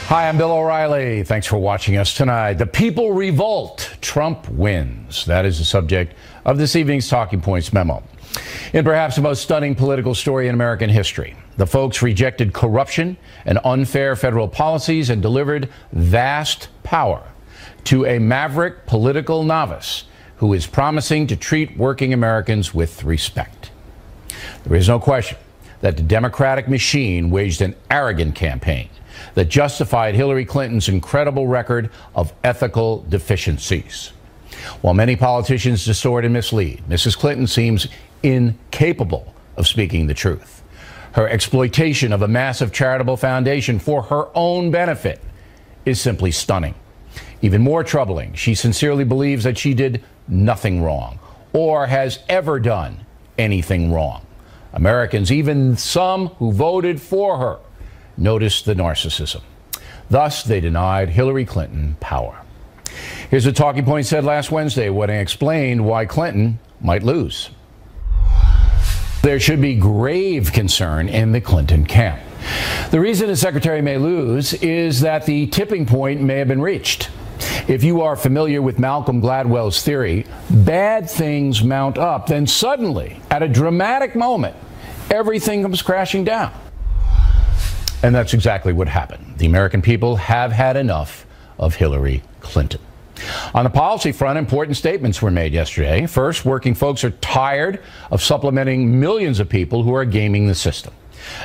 Hi, I'm Bill O'Reilly. Thanks for watching us tonight. The people revolt. Trump wins. That is the subject of this evening's Talking Points memo. In perhaps the most stunning political story in American history, the folks rejected corruption and unfair federal policies and delivered vast power to a maverick political novice who is promising to treat working Americans with respect. There is no question that the Democratic machine waged an arrogant campaign that justified Hillary Clinton's incredible record of ethical deficiencies. While many politicians distort and mislead, Mrs. Clinton seems incapable of speaking the truth. Her exploitation of a massive charitable foundation for her own benefit is simply stunning. Even more troubling, she sincerely believes that she did nothing wrong or has ever done anything wrong. Americans, even some who voted for her, noticed the narcissism. Thus, they denied Hillary Clinton power. Here's what Talking Point said last Wednesday when I explained why Clinton might lose. There should be grave concern in the Clinton camp. The reason the secretary may lose is that the tipping point may have been reached. If you are familiar with Malcolm Gladwell's theory, bad things mount up, then suddenly, at a dramatic moment, everything comes crashing down. And that's exactly what happened. The American people have had enough of Hillary Clinton. On the policy front, important statements were made yesterday. First, working folks are tired of supplementing millions of people who are gaming the system.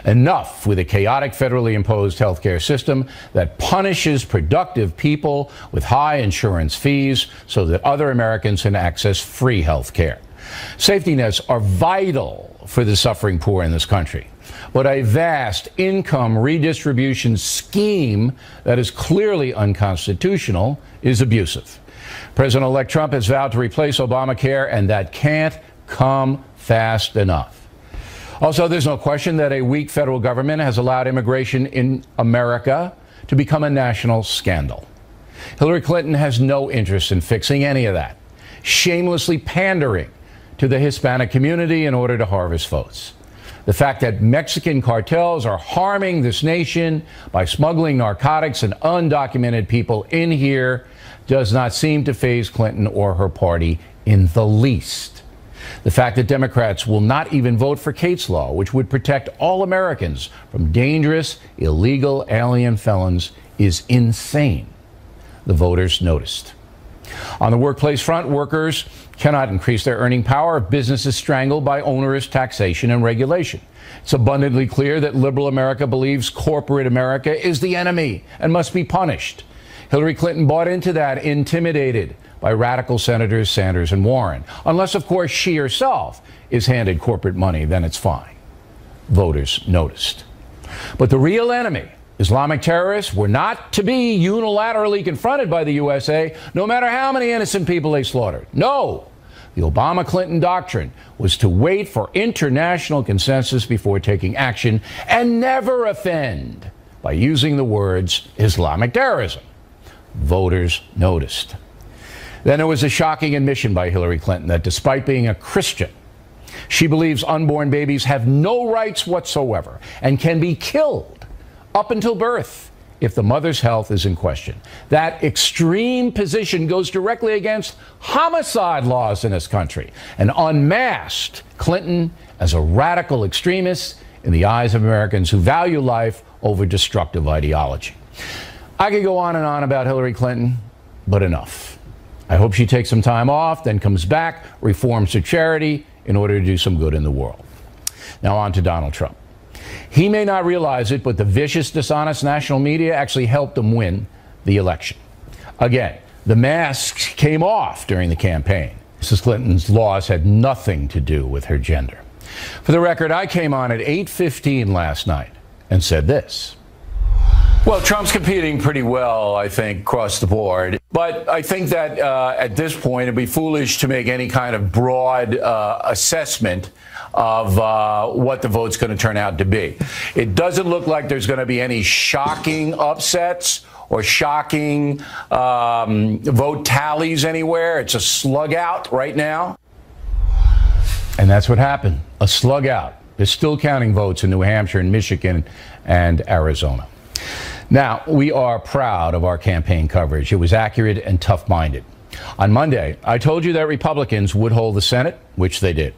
Enough with a chaotic federally imposed health care system that punishes productive people with high insurance fees so that other Americans can access free health care. Safety nets are vital for the suffering poor in this country. But a vast income redistribution scheme that is clearly unconstitutional is abusive. President-elect Trump has vowed to replace Obamacare, and that can't come fast enough. Also, there's no question that a weak federal government has allowed immigration in America to become a national scandal. Hillary Clinton has no interest in fixing any of that, shamelessly pandering to the Hispanic community in order to harvest votes. The fact that Mexican cartels are harming this nation by smuggling narcotics and undocumented people in here does not seem to faze Clinton or her party in the least. The fact that Democrats will not even vote for Kate's Law, which would protect all Americans from dangerous, illegal alien felons, is insane. The voters noticed. On the workplace front, workers cannot increase their earning power if business is strangled by onerous taxation and regulation. It's abundantly clear that liberal America believes corporate America is the enemy and must be punished. Hillary Clinton bought into that, intimidated by radical Senators Sanders and Warren. Unless, of course, she herself is handed corporate money, then it's fine. Voters noticed. But the real enemy, Islamic terrorists, were not to be unilaterally confronted by the USA, no matter how many innocent people they slaughtered. No, the Obama-Clinton doctrine was to wait for international consensus before taking action and never offend by using the words Islamic terrorism. Voters noticed. Then there was a shocking admission by Hillary Clinton that despite being a Christian, she believes unborn babies have no rights whatsoever and can be killed up until birth if the mother's health is in question. That extreme position goes directly against homicide laws in this country and unmasked Clinton as a radical extremist in the eyes of Americans who value life over destructive ideology. I could go on and on about Hillary Clinton, but enough. I hope she takes some time off, then comes back, reforms her charity in order to do some good in the world. Now on to Donald Trump. He may not realize it, but the vicious, dishonest national media actually helped him win the election. Again, the masks came off during the campaign. Mrs. Clinton's loss had nothing to do with her gender. For the record, I came on at 8:15 last night and said this. Well, Trump's competing pretty well, I think, across the board. But I think that at this point, it'd be foolish to make any kind of broad assessment of what the vote's going to turn out to be. It doesn't look like there's going to be any shocking upsets or shocking vote tallies anywhere. It's a slug out right now. And that's what happened, a slug out. They're still counting votes in New Hampshire and Michigan and Arizona. Now, we are proud of our campaign coverage. It was accurate and tough-minded. On Monday, I told you that Republicans would hold the Senate, which they did.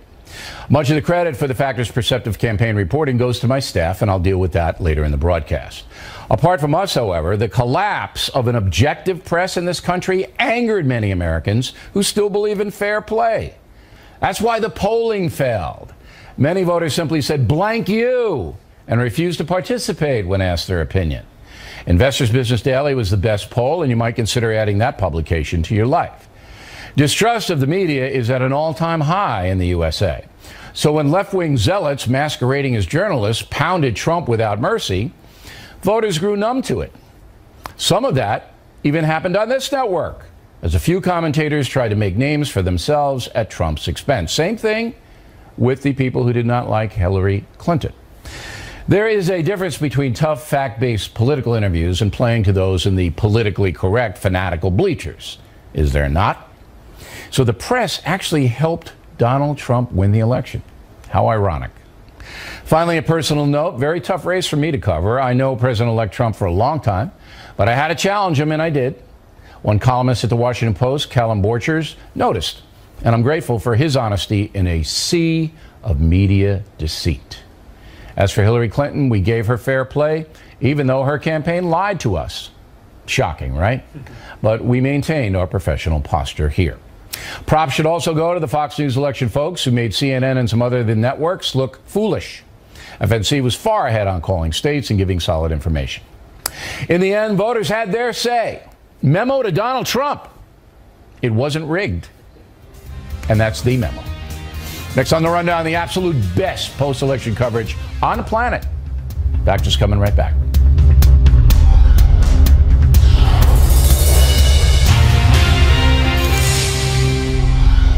Much of the credit for the Factors Perceptive campaign reporting goes to my staff, and I'll deal with that later in the broadcast. Apart from us, however, the collapse of an objective press in this country angered many Americans who still believe in fair play. That's why the polling failed. Many voters simply said, blank you, and refused to participate when asked their opinion. Investors Business Daily was the best poll, and you might consider adding that publication to your life. Distrust of the media is at an all-time high in the USA. So when left-wing zealots masquerading as journalists pounded Trump without mercy, voters grew numb to it. Some of that even happened on this network, as a few commentators tried to make names for themselves at Trump's expense. Same thing with the people who did not like Hillary Clinton. There is a difference between tough, fact-based political interviews and playing to those in the politically correct, fanatical bleachers. Is there not? So the press actually helped Donald Trump win the election. How ironic. Finally, a personal note, very tough race for me to cover. I know President-elect Trump for a long time, but I had to challenge him, and I did. One columnist at the Washington Post, Callum Borchers, noticed, and I'm grateful for his honesty in a sea of media deceit. As for Hillary Clinton, we gave her fair play, even though her campaign lied to us. Shocking, right? But we maintained our professional posture here. Props should also go to the Fox News election folks who made CNN and some other networks look foolish. FNC was far ahead on calling states and giving solid information. In the end, voters had their say. Memo to Donald Trump. It wasn't rigged. And that's the memo. Next on the rundown, the absolute best post-election coverage on the planet. Factors coming right back.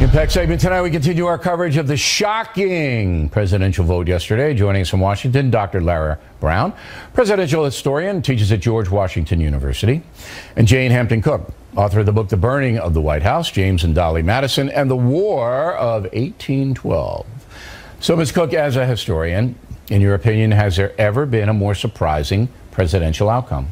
Impact segment tonight, we continue our coverage of the shocking presidential vote yesterday. Joining us from Washington, Dr. Lara Brown, presidential historian, teaches at George Washington University, and Jane Hampton Cook, author of the book The Burning of the White House, James and Dolly Madison and the War of 1812. So, Ms. Cook, as a historian, in your opinion, has there ever been a more surprising presidential outcome?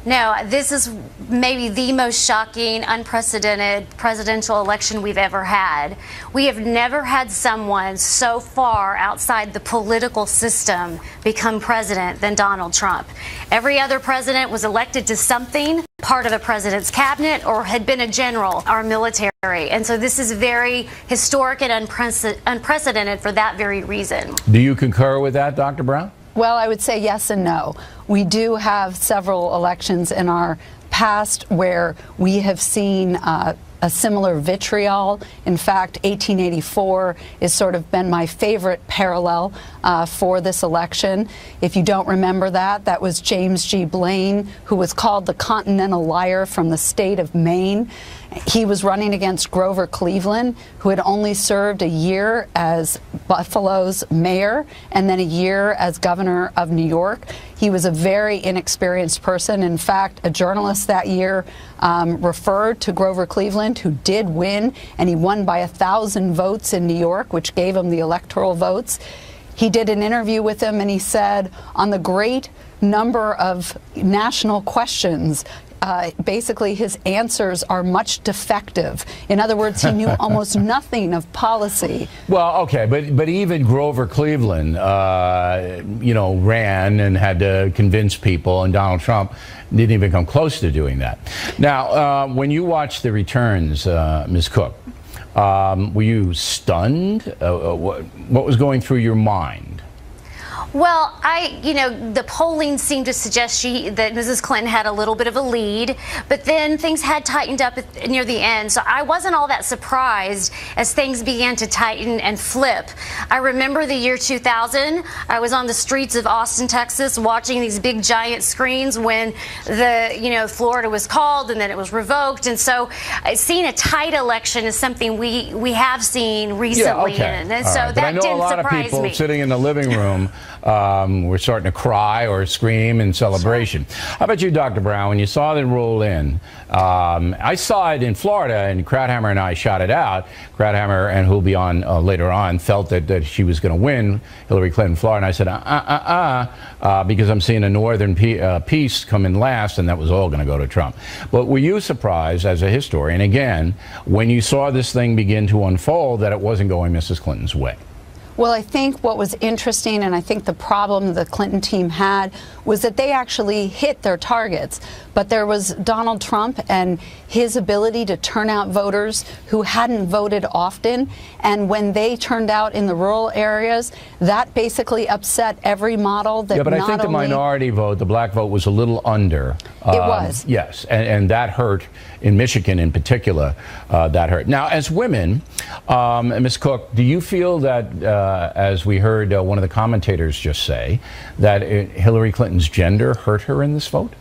No, this is maybe the most shocking, unprecedented presidential election we've ever had. We have never had someone so far outside the political system become president than Donald Trump. Every other president was elected to something, part of a president's cabinet, or had been a general or military. And so this is very historic and unprecedented for that very reason. Do you concur with that, Dr. Brown? Well, I would say yes and no. We do have several elections in our past where we have seen a similar vitriol. In fact, 1884 has sort of been my favorite parallel for this election. If you don't remember that, that was James G. Blaine, who was called the Continental Liar from the state of Maine. He was running against Grover Cleveland, who had only served a year as Buffalo's mayor and then a year as governor of New York. He was a very inexperienced person. In fact, a journalist that year referred to Grover Cleveland, who did win, and he won by 1,000 votes in New York, which gave him the electoral votes. He did an interview with him, and he said, on the great number of national questions, basically his answers are much defective. In other words, he knew almost nothing of policy. Well, okay, but even Grover Cleveland, ran and had to convince people, and Donald Trump didn't even come close to doing that. Now, when you watched the returns, Ms. Cook, were you stunned? What was going through your mind? Well, the polling seemed to suggest that Mrs. Clinton had a little bit of a lead, but then things had tightened up near the end. So I wasn't all that surprised as things began to tighten and flip. I remember the year 2000. I was on the streets of Austin, Texas, watching these big giant screens when Florida was called and then it was revoked. And so seeing a tight election is something we have seen recently. Yeah, okay. And so that didn't surprise me. But I know a lot of people sitting in the living room we're starting to cry or scream in celebration. How about you, Dr. Brown? When you saw it roll in, I saw it in Florida, and Krauthammer and I shot it out. Krauthammer, and who'll be on later on, felt that she was going to win, Hillary Clinton, Florida. And I said, because I'm seeing a northern piece come in last, and that was all going to go to Trump. But were you surprised, as a historian, again, when you saw this thing begin to unfold, that it wasn't going Mrs. Clinton's way? Well, I think what was interesting, and I think the problem the Clinton team had, was that they actually hit their targets. But there was Donald Trump and his ability to turn out voters who hadn't voted often. And when they turned out in the rural areas, that basically upset every model that but I think the minority vote, the black vote, was a little under. It was. Yes, and that hurt in Michigan in particular. That hurt. Now, as women, Ms. Cook, do you feel that, as we heard one of the commentators just say, that Hillary Clinton's gender hurt her in this vote?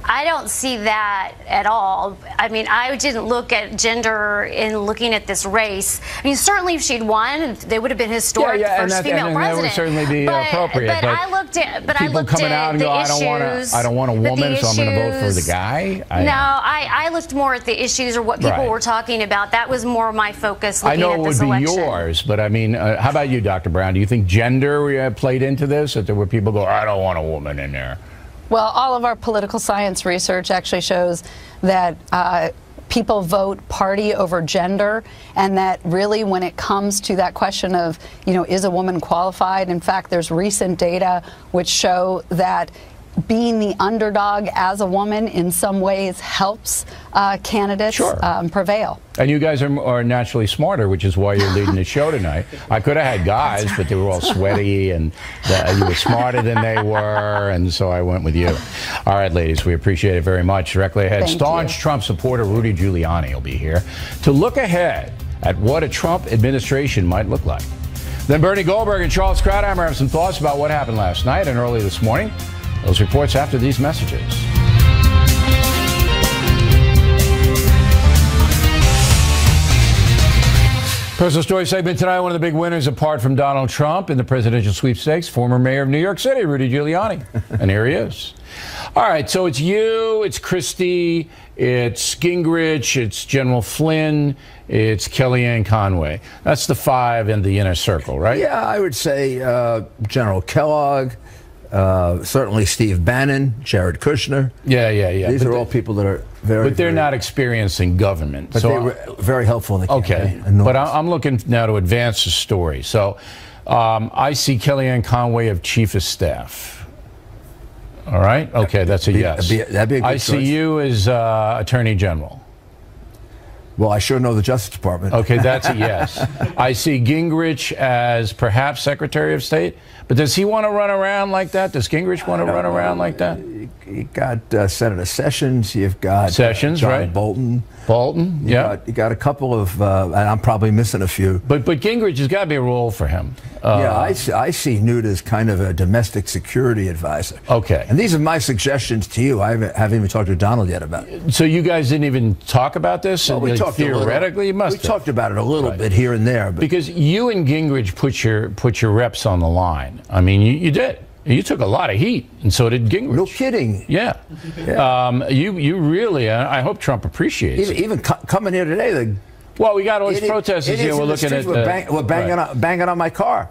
I don't see that at all. I mean, I didn't look at gender in looking at this race. I mean, certainly if she'd won, they would have been historic, the first female president. That would certainly be appropriate. But I looked at, people coming out and go, I don't want a woman, so I'm going to vote for the guy. I looked more at the issues or what people were talking about. That was more my focus looking at this election. I know it would be yours, but I mean, how about you, Dr. Brown? Do you think gender played into this? That there were people go, I don't want a woman in there? Well, all of our political science research actually shows that people vote party over gender, and that really when it comes to that question of, is a woman qualified? In fact, there's recent data which show that being the underdog as a woman in some ways helps candidates prevail. And you guys are naturally smarter, which is why you're leading the show tonight. I could have had guys, but they were all sweaty, and you were smarter than they were, and so I went with you. All right, ladies, we appreciate it very much. Directly ahead, staunch Trump supporter Rudy Giuliani will be here to look ahead at what a Trump administration might look like. Then Bernie Goldberg and Charles Krauthammer have some thoughts about what happened last night and early this morning. Those reports after these messages. Personal Story segment tonight. One of the big winners, apart from Donald Trump in the presidential sweepstakes, former mayor of New York City, Rudy Giuliani. And here he is. All right, so it's you, it's Christie, it's Gingrich, it's General Flynn, it's Kellyanne Conway. That's the five in the inner circle, right? Yeah, I would say General Kellogg, certainly Steve Bannon, Jared Kushner. Yeah. These are all people that are very... But they're not experiencing government. But they were very helpful in the campaign. Okay, but I'm looking now to advance the story. So I see Kellyanne Conway of Chief of Staff. All right? Okay, that's a yes. That'd be a good choice. I see you as Attorney General. Well, I sure know the Justice Department. Okay, that's a yes. I see Gingrich as perhaps Secretary of State. But does he want to run around like that? Does Gingrich want to run around like that? You got Senator Sessions. You've got Sessions, John right? Bolton. Yeah. You got a couple of, and I'm probably missing a few. But Gingrich has got to be a role for him. I see Newt as kind of a domestic security advisor. Okay. And these are my suggestions to you. I haven't even talked to Donald yet about it. So you guys didn't even talk about this? Well, we talked theoretically, you must have. We talked about it a little bit here and there. But because you and Gingrich put your reps on the line. I mean, you did. You took a lot of heat, and so did Gingrich. No kidding. Yeah. You really, I hope Trump appreciates it. Even coming here today, well, we got all these protesters here. We're looking at we're banging on my car.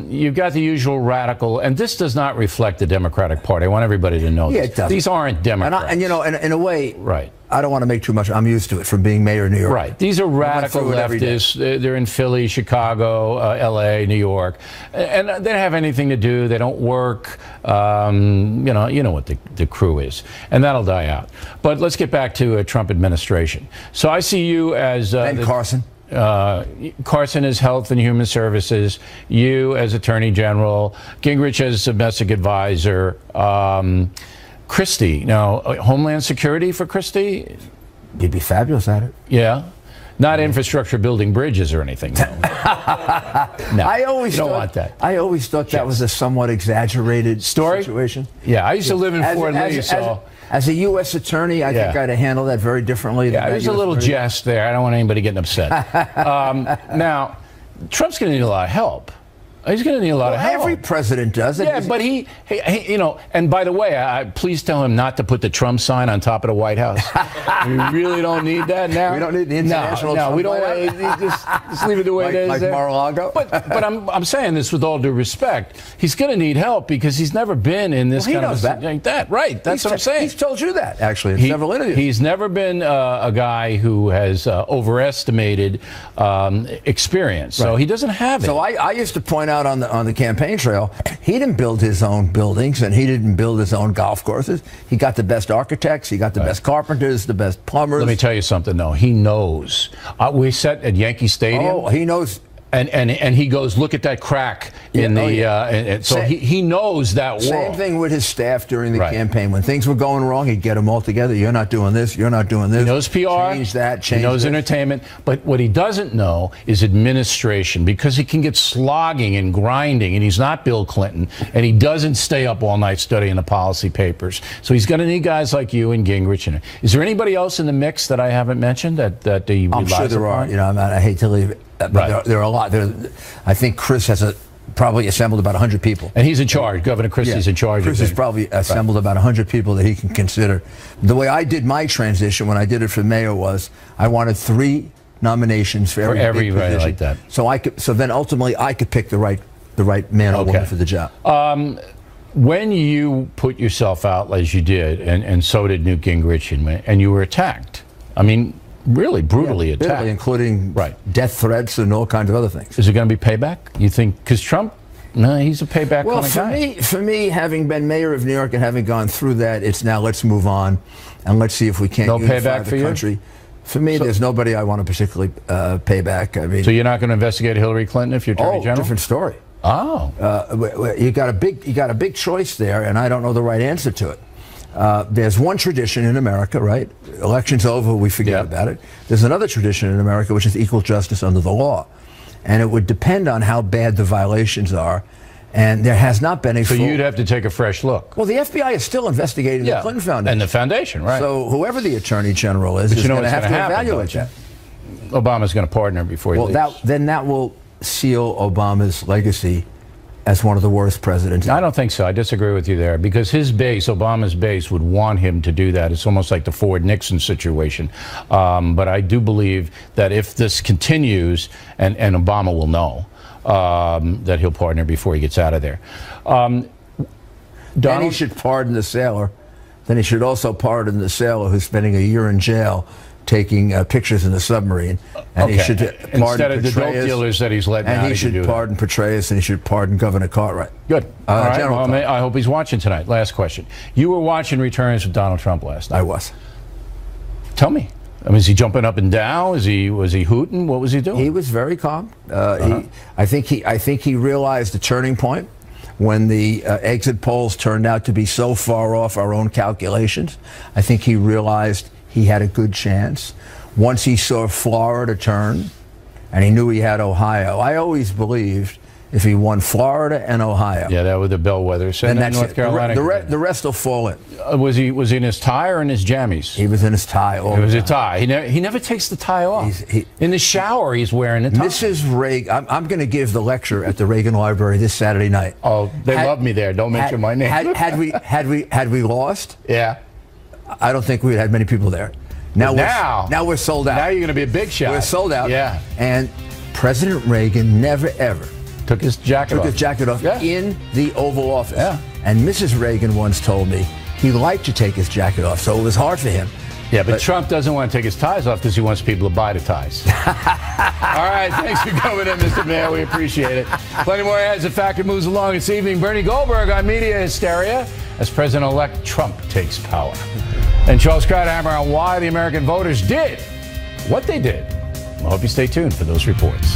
You've got the usual radical, and this does not reflect the Democratic Party. I want everybody to know this. It doesn't. These aren't Democrats. And in a way, right. I don't want to make too much. I'm used to it from being mayor of New York. Right. These are radical leftists. They're in Philly, Chicago, L.A., New York, and they don't have anything to do. They don't work. You know what the crew is, and that'll die out. But let's get back to a Trump administration. So I see you as Ben Carson. Carson is Health and Human Services. You as Attorney General. Gingrich as domestic advisor. Christie, now Homeland Security for Christie? You'd be fabulous at it. Yeah. Not infrastructure, building bridges or anything. No. No. I always don't want that. I always thought that was a somewhat exaggerated situation. Yeah, I used to live in Fort Lee, so... As a U.S. attorney, I think I'd have handled that very differently. Yeah, there's a little jest there. I don't want anybody getting upset. Now, Trump's going to need a lot of help. He's going to need a lot of help. Every president does it. Yeah, but he, you know, and by the way, please tell him not to put the Trump sign on top of the White House. We really don't need that now. We don't need the international No, Trump we don't. light Just leave it the way it is. Like Mar-a-Lago? But I'm saying this with all due respect. He's going to need help because he's never been in this kind of like that. Right. That's what I'm saying. He's told you that, actually, in several interviews. He's never been a guy who has overestimated experience. So he doesn't have it. So I used to point out on the campaign trail, he didn't build his own buildings and he didn't build his own golf courses. He got the best architects, he got the best carpenters, the best plumbers. Let me tell you something, though. He knows. We sat at Yankee Stadium. Oh, he knows. And he goes, look at that crack in the. So he knows that world. Same thing with his staff during the campaign. When things were going wrong, he'd get them all together. You're not doing this. You're not doing this. He knows PR. Change that. Change. He knows entertainment. But what he doesn't know is administration, because he can get slogging and grinding, and he's not Bill Clinton, and he doesn't stay up all night studying the policy papers. So he's going to need guys like you and Gingrich. Is there anybody else in the mix that I haven't mentioned that he relies I'm sure there upon? are. You know, I hate to leave it. But there are a lot. I think Chris has probably assembled about 100 people. And he's in charge. Governor Christie's in charge. Chris has probably assembled about 100 people that he can consider. The way I did my transition when I did it for mayor was I wanted 3 nominations for every position. Like that. So then ultimately I could pick the right man or woman for the job. When you put yourself out as you did, and so did Newt Gingrich, and you were attacked, I mean, really brutally attacked, including death threats and all kinds of other things. Is it going to be payback? You think? Because Trump, no, he's a payback kind of guy. For me, having been mayor of New York and having gone through that, it's now let's move on and let's see if we can't unify the country. For me, there's nobody I want to particularly pay back. I mean, so you're not going to investigate Hillary Clinton if you're Attorney General? Different story. Oh, you got a big choice there, and I don't know the right answer to it. There's one tradition in America, right? Election's over, we forget about it. There's another tradition in America, which is equal justice under the law. And it would depend on how bad the violations are. And there has not been a So you'd have to take a fresh look. Well, the FBI is still investigating the Clinton Foundation. And the foundation, right. So whoever the Attorney General is going to have to evaluate that. Obama's going to pardon her before he leaves. Then that will seal Obama's legacy as one of the worst presidents. I don't think so. I disagree with you there, because his base, Obama's base, would want him to do that. It's almost like the Ford-Nixon situation. But I do believe that if this continues, and Obama will know, that he'll pardon her before he gets out of there. Then he should pardon the sailor. Then he should also pardon the sailor who's spending a year in jail taking pictures in the submarine. And he should pardon instead of the dope dealers that he's letting out. And he should pardon Petraeus, and he should pardon Governor Cartwright. Good. All right. Well, I hope he's watching tonight. Last question. You were watching Returns with Donald Trump last night. I was. Tell me. I mean, is he jumping up and down? Was he hooting? What was he doing? He was very calm. I think he realized the turning point when the exit polls turned out to be so far off our own calculations. I think he realized he had a good chance. Once he saw Florida turn, and he knew he had Ohio, I always believed if he won Florida and Ohio. Yeah, that was the bellwether. And that's North Carolina. The rest will fall in. Was he in his tie or in his jammies? He was in his tie. It was a tie. He never takes the tie off. In the shower, he's wearing a tie. Mrs. Reagan, I'm going to give the lecture at the Reagan Library this Saturday night. Oh, they love me there. Don't mention my name. Had we lost? Yeah. I don't think we'd had many people there. Now we're sold out. Now you're going to be a big shot. We're sold out. Yeah. And President Reagan never ever took his jacket off in the Oval Office. Yeah. And Mrs. Reagan once told me he liked to take his jacket off, so it was hard for him. Yeah, but Trump doesn't want to take his ties off because he wants people to buy the ties. All right, thanks for coming in, Mr. Mayor. We appreciate it. Plenty more as the factor moves along this evening. Bernie Goldberg on media hysteria as President-elect Trump takes power. And Charles Krauthammer on why the American voters did what they did. I hope you stay tuned for those reports.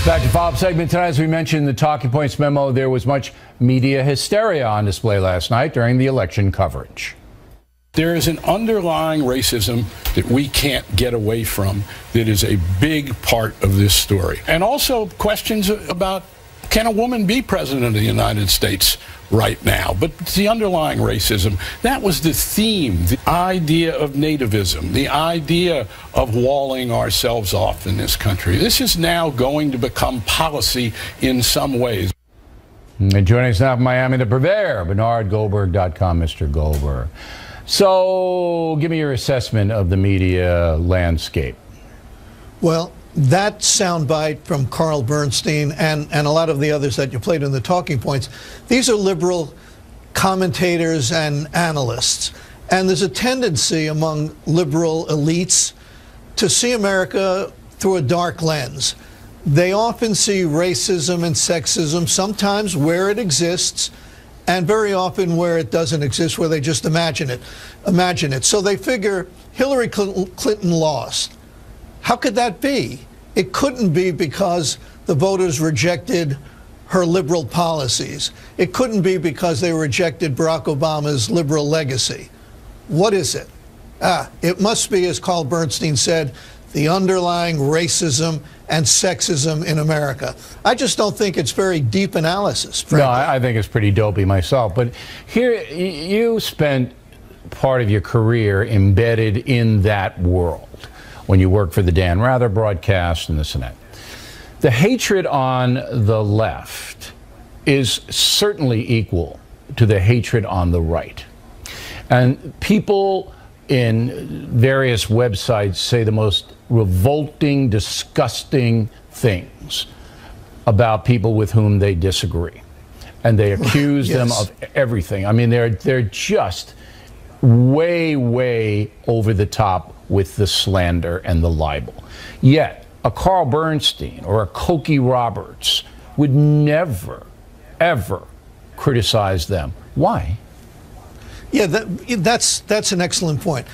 Back to follow-up segment tonight. As we mentioned in the Talking Points memo, there was much media hysteria on display last night during the election coverage. There is an underlying racism that we can't get away from that is a big part of this story. And also questions about can a woman be president of the United States right now? But it's the underlying racism. That was the theme, the idea of nativism, the idea of walling ourselves off in this country. This is now going to become policy in some ways. And joining us now from Miami, the purveyor, BernardGoldberg.com, Mr. Goldberg. So give me your assessment of the media landscape. Well, that soundbite from Carl Bernstein and a lot of the others that you played in the talking points, these are liberal commentators and analysts. And there's a tendency among liberal elites to see America through a dark lens. They often see racism and sexism, sometimes where it exists, and very often where it doesn't exist, where they just imagine it. So they figure Hillary Clinton lost. How could that be? It couldn't be because the voters rejected her liberal policies. It couldn't be because they rejected Barack Obama's liberal legacy. What is it? It must be, as Carl Bernstein said, the underlying racism and sexism in America. I just don't think it's very deep analysis, frankly. No, I think it's pretty dopey myself. But here, you spent part of your career embedded in that world when you worked for the Dan Rather broadcast and this and that. The hatred on the left is certainly equal to the hatred on the right. And people in various websites say the most revolting, disgusting things about people with whom they disagree. And they accuse them of everything. I mean, they're just way, way over the top with the slander and the libel. Yet, a Carl Bernstein or a Cokie Roberts would never, ever criticize them. Why? Yeah, that's an excellent point.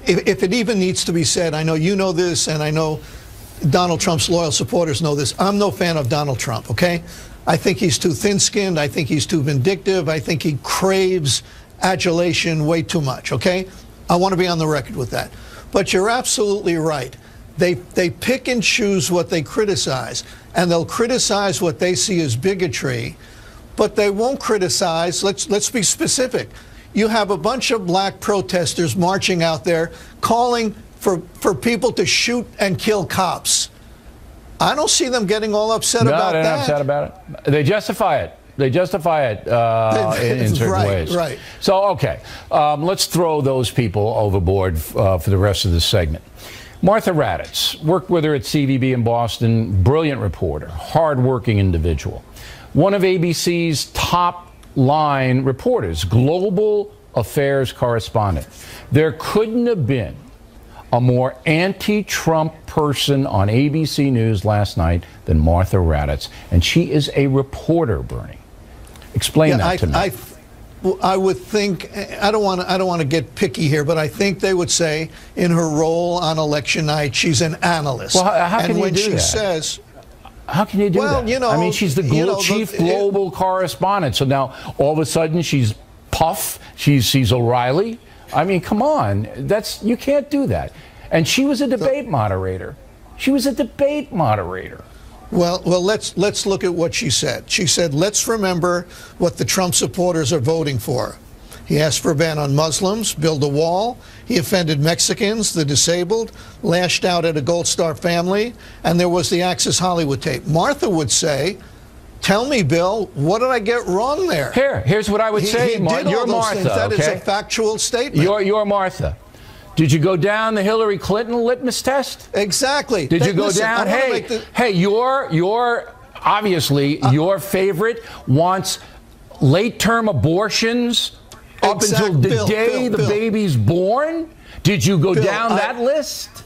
If it even needs to be said, I know you know this, and I know Donald Trump's loyal supporters know this. I'm no fan of Donald Trump, okay? I think he's too thin-skinned. I think he's too vindictive. I think he craves adulation way too much, okay? I want to be on the record with that. But you're absolutely right. They pick and choose what they criticize, and they'll criticize what they see as bigotry, but they won't criticize, let's be specific. You have a bunch of black protesters marching out there calling for people to shoot and kill cops. I don't see them getting all upset about that. No, they're not upset about it. They justify it. They justify it in certain ways. Right. So, okay, let's throw those people overboard for the rest of this segment. Martha Raddatz, worked with her at CVB in Boston, brilliant reporter, hardworking individual. One of ABC's top-line reporters, global affairs correspondent. There couldn't have been a more anti-Trump person on ABC News last night than Martha Raddatz, and she is a reporter, Bernie. Explain that to me. I would think, I don't want to get picky here, but I think they would say in her role on election night, she's an analyst. Well, how can you do that? And when she says, how can you do that? You know, I mean, she's the chief global correspondent. So now all of a sudden she's Puff. She's O'Reilly. I mean, come on. You can't do that. And she was a debate moderator. She was a debate moderator. Well, let's look at what she said. She said, let's remember what the Trump supporters are voting for. He asked for a ban on Muslims, build a wall. He offended Mexicans, the disabled, lashed out at a Gold Star family, and there was the Access Hollywood tape. Martha would say, tell me, Bill, what did I get wrong there? Here's what I would say. You're Martha. Things. That okay? is a factual statement. You're Martha. Did you go down the Hillary Clinton litmus test? Exactly. Did you go down? Hey, you're obviously your favorite wants late-term abortions up until the day the baby's born. Did you go down that list?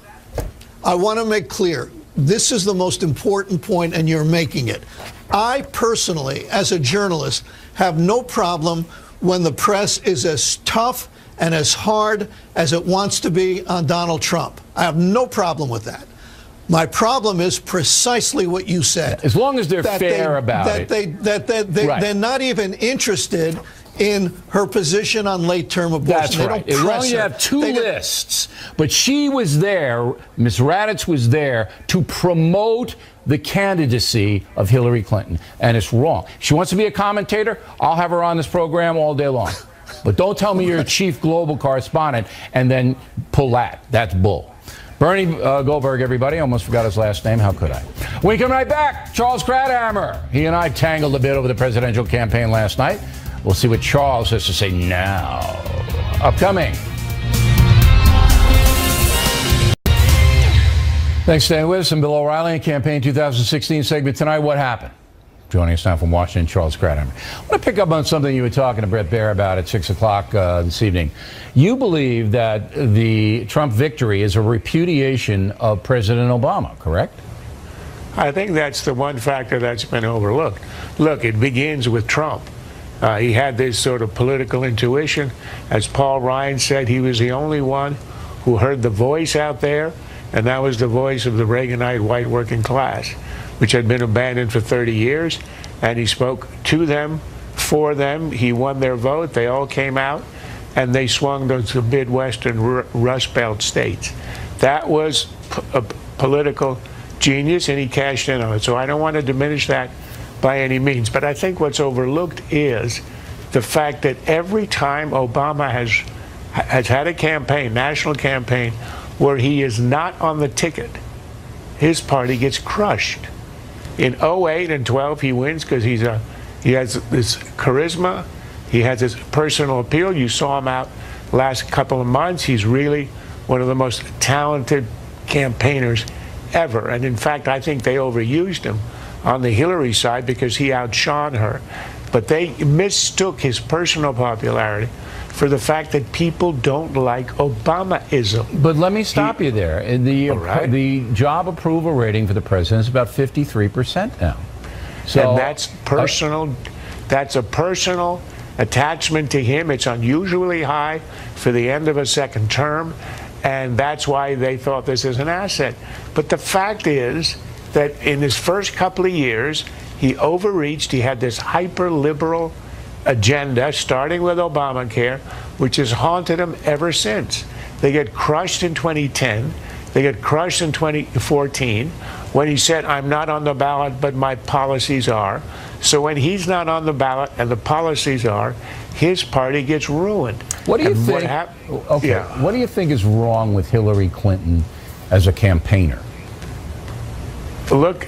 I want to make clear, this is the most important point, and you're making it. I personally, as a journalist, have no problem when the press is as tough and as hard as it wants to be on Donald Trump. I have no problem with that. My problem is precisely what you said. As long as they're fair about it. They're not even interested in her position on late-term abortion. That's right. As long as you have two lists. But she was there, Ms. Raddatz was there, to promote the candidacy of Hillary Clinton. And it's wrong. She wants to be a commentator. I'll have her on this program all day long. But don't tell me you're a chief global correspondent and then pull that. That's bull. Bernie Goldberg, everybody. I almost forgot his last name. How could I? We come right back. Charles Krauthammer. He and I tangled a bit over the presidential campaign last night. We'll see what Charles has to say now. Upcoming. Thanks for staying with us. I'm Bill O'Reilly in Campaign 2016 segment tonight. What happened? Joining us now from Washington, Charles Krauthammer. I want to pick up on something you were talking to Bret Baier about at 6 o'clock this evening. You believe that the Trump victory is a repudiation of President Obama, correct? I think that's the one factor that's been overlooked. Look, it begins with Trump. He had this sort of political intuition. As Paul Ryan said, he was the only one who heard the voice out there, and that was the voice of the Reaganite white working class, which had been abandoned for 30 years, and he spoke to them, for them. He won their vote. They all came out, and they swung those Midwestern Rust Belt states. That was a political genius, and he cashed in on it. So I don't want to diminish that by any means, but I think what's overlooked is the fact that every time Obama has had a campaign, national campaign, where he is not on the ticket, his party gets crushed. In 08 and 12, he wins because he has this charisma, he has this personal appeal. You saw him out last couple of months. He's really one of the most talented campaigners ever. And in fact, I think they overused him on the Hillary side because he outshone her. But they mistook his personal popularity for the fact that people don't like Obamaism. But let me stop you there. The job approval rating for the president is about 53% now. So, and that's personal. That's a personal attachment to him. It's unusually high for the end of a second term, and that's why they thought this is an asset. But the fact is that in his first couple of years, he overreached. He had this hyper-liberal agenda, starting with Obamacare, which has haunted him ever since. They get crushed in 2010. They get crushed in 2014 when he said, I'm not on the ballot, but my policies are. So when he's not on the ballot and the policies are, his party gets ruined. What do you think? What do you think is wrong with Hillary Clinton as a campaigner? Look,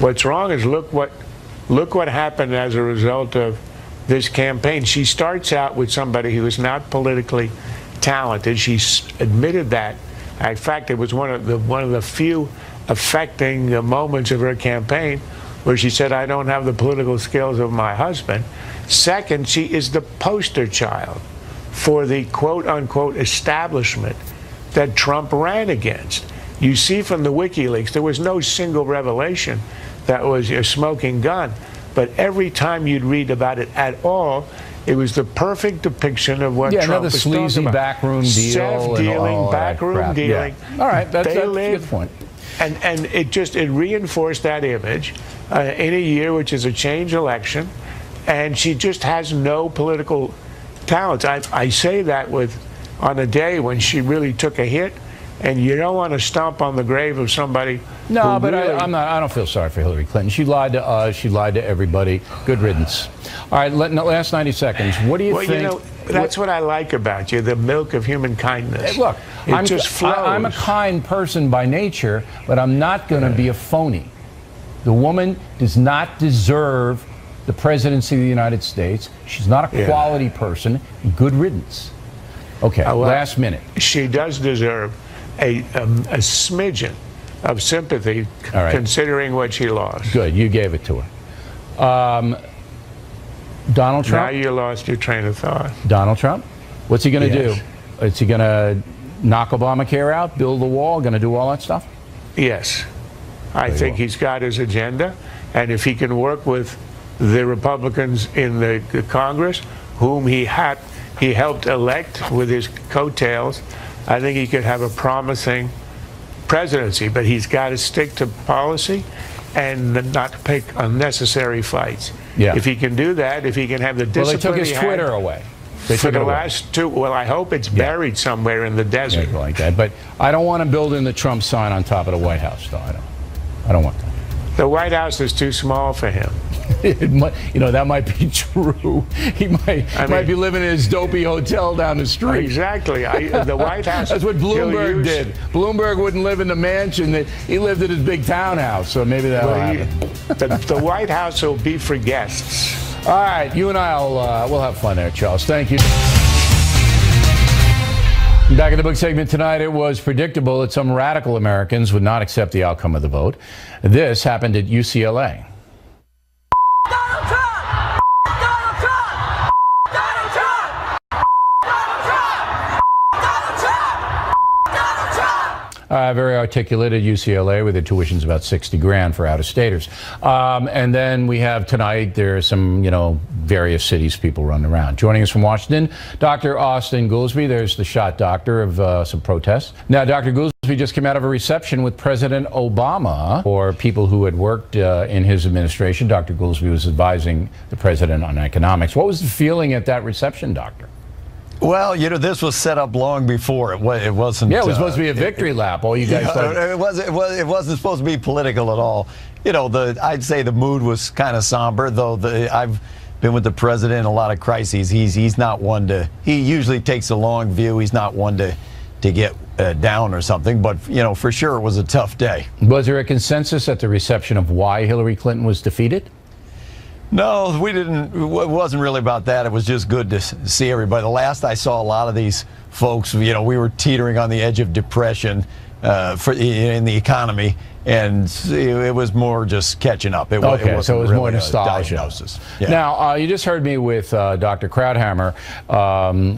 what's wrong is look what happened as a result of this campaign. She starts out with somebody who is not politically talented. She admitted that. In fact, it was one of the few affecting moments of her campaign where she said, I don't have the political skills of my husband. Second, she is the poster child for the quote-unquote establishment that Trump ran against. You see from the WikiLeaks, there was no single revelation that was a smoking gun. But every time you'd read about it at all, it was the perfect depiction of what Trump was talking about. Another sleazy backroom deal. Self-dealing, backroom dealing. Yeah. All right, that's a good point. And it reinforced that image in a year which is a change election, and she just has no political talents. I say that on a day when she really took a hit, and you don't want to stomp on the grave of somebody. No, but really, I don't feel sorry for Hillary Clinton. She lied to us. She lied to everybody. Good riddance. All right, last 90 seconds. What do you think? You know, that's what I like about you, the milk of human kindness. Look, it just flows. I'm a kind person by nature, but I'm not going to be a phony. The woman does not deserve the presidency of the United States. She's not a quality person. Good riddance. Okay, last minute. She does deserve a smidgen of sympathy, considering what she lost. Good, you gave it to her. Donald Trump? Now you lost your train of thought. Donald Trump? What's he going to do? Is he going to knock Obamacare out, build the wall, going to do all that stuff? Yes. I think he's got his agenda, and if he can work with the Republicans in the Congress, whom he helped elect with his coattails, I think he could have a promising presidency, but he's got to stick to policy and not pick unnecessary fights. Yeah. If he can do that, if he can have the discipline. Well, they took his Twitter away. For the last two, well, I hope it's buried somewhere in the desert. Like that. But I don't want to build in the Trump sign on top of the White House, though. I don't. I don't want that. The White House is too small for him. That might be true. He might be living in his dopey hotel down the street. Exactly. The White House. That's what Bloomberg did. Bloomberg wouldn't live in the mansion. He lived in his big townhouse, so maybe that'll happen. The White House will be for guests. All right, you and I we'll have fun there, Charles. Thank you. Back in the book segment tonight, it was predictable that some radical Americans would not accept the outcome of the vote. This happened at UCLA. Donald Trump! Donald Trump! Donald Trump! Donald Trump! Donald Trump! Donald Trump! Very articulate at UCLA, with the tuition's about $60,000 for out-of-staters. And then we have tonight, there are some, various cities people running around. Joining us from Washington, Dr. Austan Goolsbee. There's the shot doctor of some protests. Now, Dr. Goolsbee just came out of a reception with President Obama for people who had worked in his administration. Dr. Goolsbee was advising the president on economics. What was the feeling at that reception, Doctor? Well, this was set up long before. It wasn't. Yeah, it was supposed to be a victory lap. All you guys thought. It wasn't supposed to be political at all. I'd say the mood was kind of somber, though. I've been with the president in a lot of crises. He's not one to. He usually takes a long view. He's not one to get down or something. But for sure, it was a tough day. Was there a consensus at the reception of why Hillary Clinton was defeated? No, we didn't. It wasn't really about that. It was just good to see everybody. The last I saw a lot of these folks, we were teetering on the edge of depression in the economy, and it was more just catching up. So it was really more nostalgia. Yeah. Now, you just heard me with Dr. Krauthammer,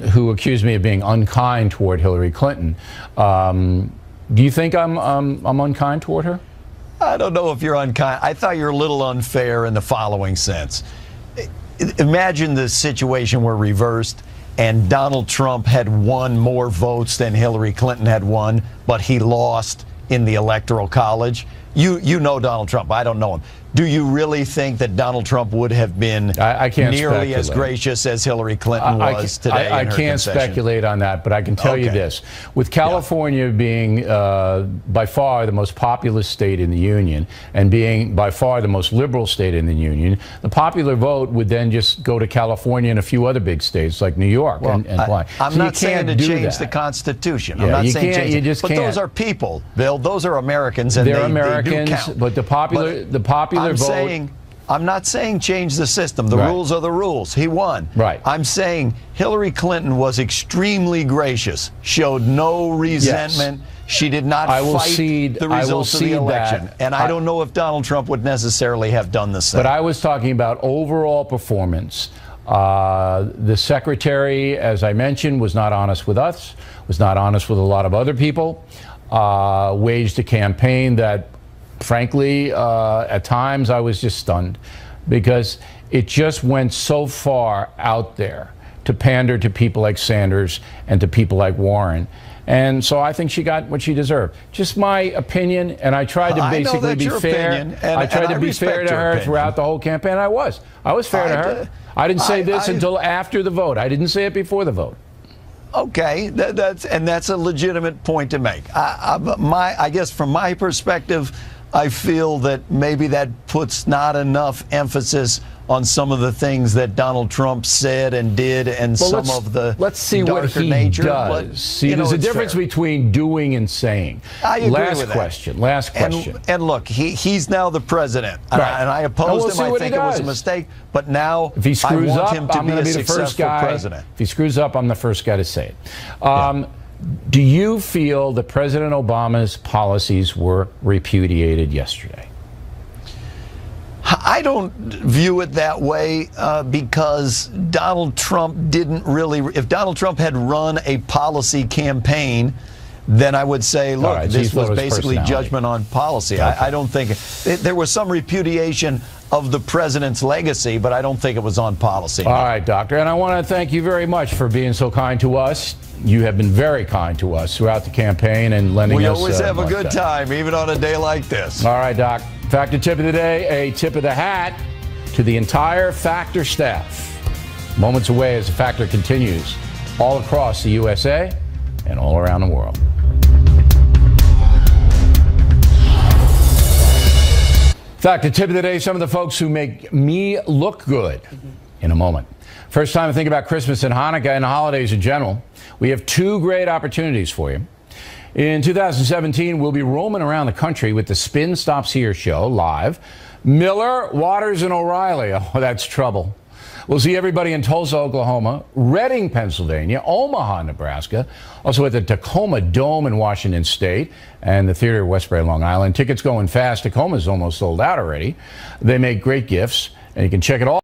who accused me of being unkind toward Hillary Clinton. Do you think I'm unkind toward her? I don't know if you're unkind. I thought you were a little unfair in the following sense. Imagine the situation were reversed and Donald Trump had won more votes than Hillary Clinton had won, but he lost in the Electoral College. You know Donald Trump. I don't know him. Do you really think that Donald Trump would have been nearly as gracious as Hillary Clinton was today? I can't speculate on that, but I can tell you this. With California being by far the most populous state in the Union and being by far the most liberal state in the Union, the popular vote would then just go to California and a few other big states like New York and why. I'm not saying to change the Constitution. I'm not saying change it. But those are people, Bill. Those are Americans, and they're Americans. They do count. But the popular vote. I'm not saying change the system. The rules are the rules. He won. Right. I'm saying Hillary Clinton was extremely gracious, showed no resentment. Yes. She did not fight the results of the election. And I don't know if Donald Trump would necessarily have done the same. But I was talking about overall performance. The secretary, as I mentioned, was not honest with us, was not honest with a lot of other people, waged a campaign that, frankly, at times I was just stunned because it just went so far out there to pander to people like Sanders and to people like Warren. And so I think she got what she deserved. Just my opinion, and I tried to basically be fair. I tried to be fair to her throughout the whole campaign. I was fair to her. I didn't say this until after the vote. I didn't say it before the vote. Okay, that's a legitimate point to make. I guess from my perspective, I feel that maybe that puts not enough emphasis on some of the things that Donald Trump said and did, and some of the let's see what he nature. does. But, see, there's a difference between doing and saying. I agree last with question. that. Last question. And look, he's now the president, and I opposed him. I think it was a mistake. But now, if he screws I want up, him to I'm be going a to be the first guy. president. If he screws up, I'm the first guy to say it. Do you feel that President Obama's policies were repudiated yesterday? I don't view it that way because Donald Trump didn't really. If Donald Trump had run a policy campaign, then I would say, look, this was basically judgment on policy. Okay. I don't think there was some repudiation of the president's legacy, but I don't think it was on policy. All right, Doctor. And I want to thank you very much for being so kind to us. You have been very kind to us throughout the campaign and lending us. We always have a good time, even on a day like this. All right, Doc. Factor tip of the day, a tip of the hat to the entire Factor staff. Moments away as the Factor continues all across the USA and all around the world. fact, the tip of the day, some of the folks who make me look good in a moment. First time to think about Christmas and Hanukkah and holidays in general. We have two great opportunities for you. In 2017, we'll be roaming around the country with the Spin Stops Here show live. Miller, Waters, and O'Reilly. Oh, that's trouble. We'll see everybody in Tulsa, Oklahoma, Reading, Pennsylvania, Omaha, Nebraska, also at the Tacoma Dome in Washington State, and the Theater of Westbury, Long Island. Tickets going fast. Tacoma's almost sold out already. They make great gifts, and you can check it all